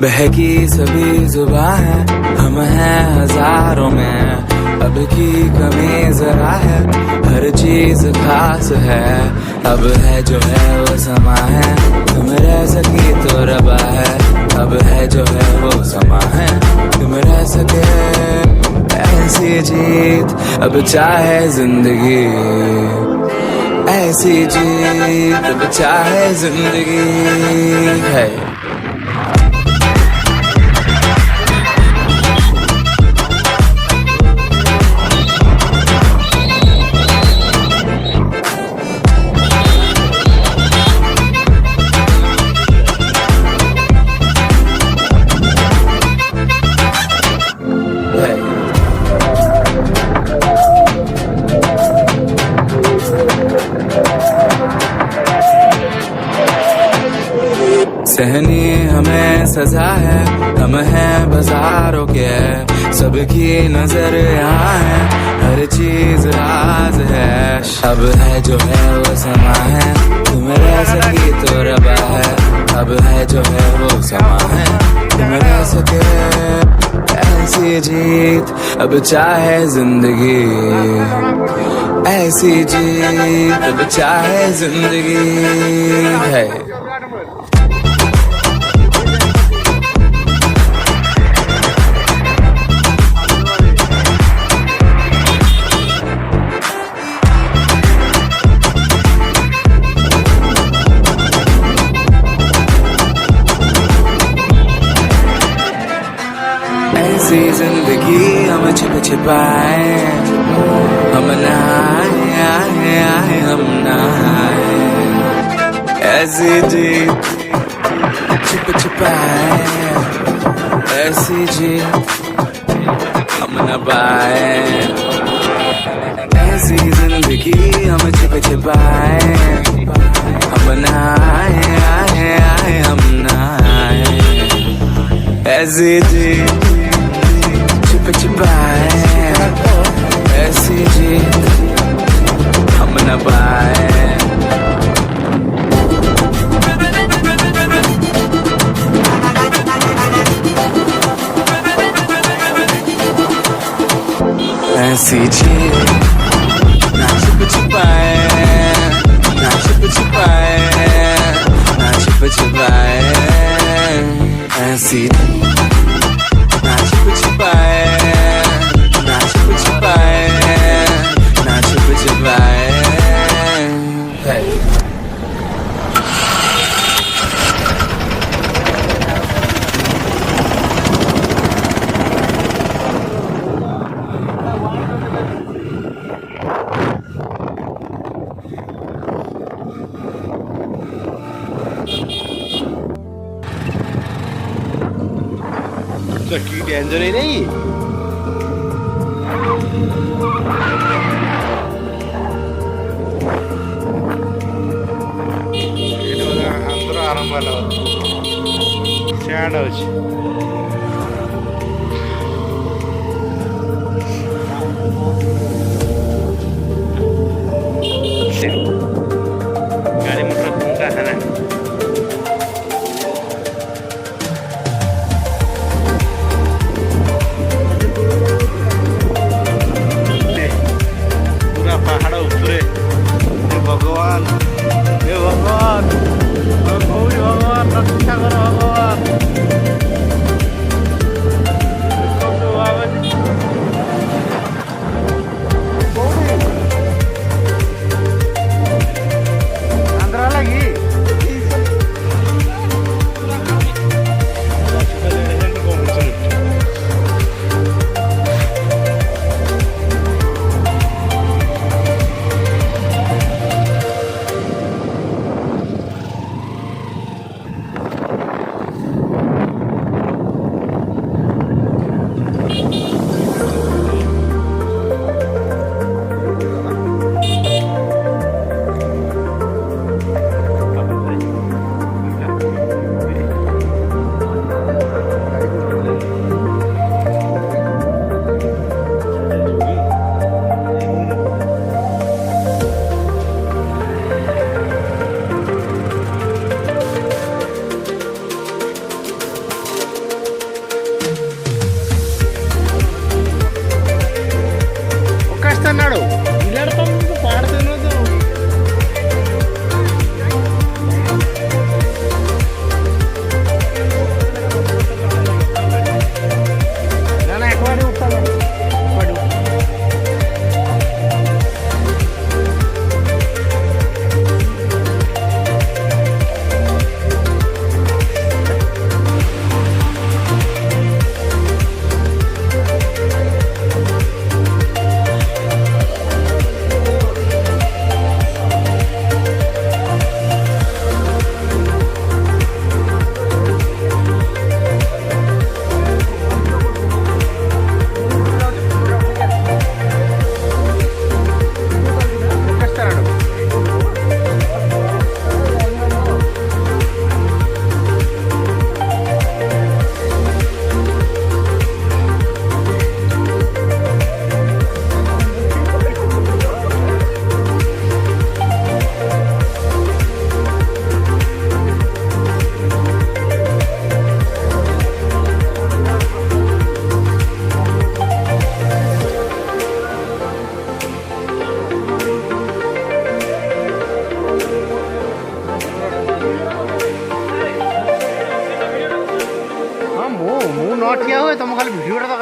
बहकी सभी जुबां है, हम हैं हजारों में, अब की कमी जरा है, हर चीज खास है, अब है जो है वो समा है, तुम रह सकी तो रबा है, अब है जो है वो समा है, तुम रह सके ऐसी जीत, अब चाहे जिंदगी, ऐसी जीत अब चाहे जिंदगी है। सहनी हमें सजा है, हम हैं बाजारों के, सबकी नजर यहाँ है, हर चीज राज है, अब है जो है वो समा है, तुम रह सकी तो रबा है, अब है जो है वो समा है, तुम रह सके ऐसी जीत, अब चाहे जिंदगी, ऐसी जीत अब चाहे जिंदगी है। ऐसी जिंदगी हम छिप छिपाए, हम नहाए हम नहाए, ऐसी जीत छिप छिपाए, ऐसी जीत हम न पाए, ऐसी जिंदगी हम छिप छिपाए, हम नहाए हम नहाए, ऐसी जीत छिप छिपाए, ऐसी जीत हम न पाए। ऐसी जीत ना छिप छिपाए, ना छिप छिपाए, ना छिप छिपाए, ऐसी ना छिप छिपाए, ना छिप छिपाए, ना छिप छिपाए। की टेंशन ही नहीं। अंदर आरंभ स्टैंड अच्छी गाड़ी मोटर घूमता है ना। पहाड़ उपरे भगवान हे भगवान भगवान रक्षा करो भगवान।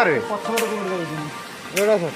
କରିବେ ଏଗୁଡ଼ା ସବୁ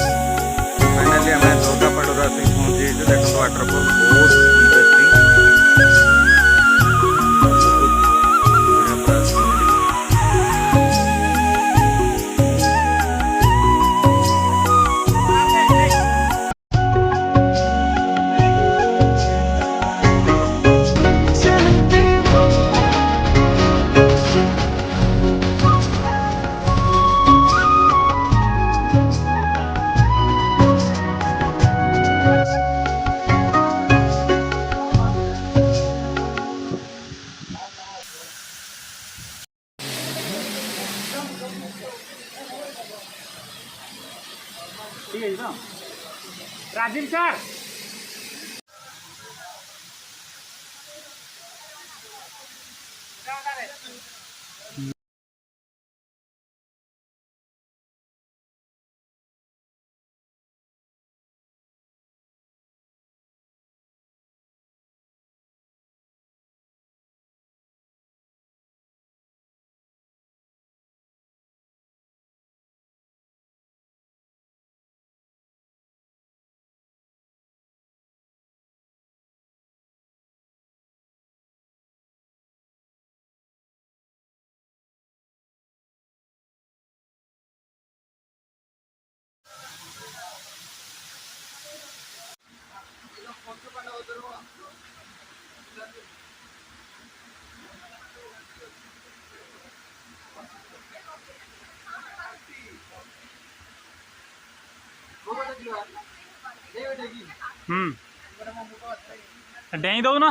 फाइनाली आम दुर्गापाड़ आसिक पहुँची देखो वाटरफॉल बहुत इंटरेस्टिंग ठीक है ना राजीव सर डेई दो ना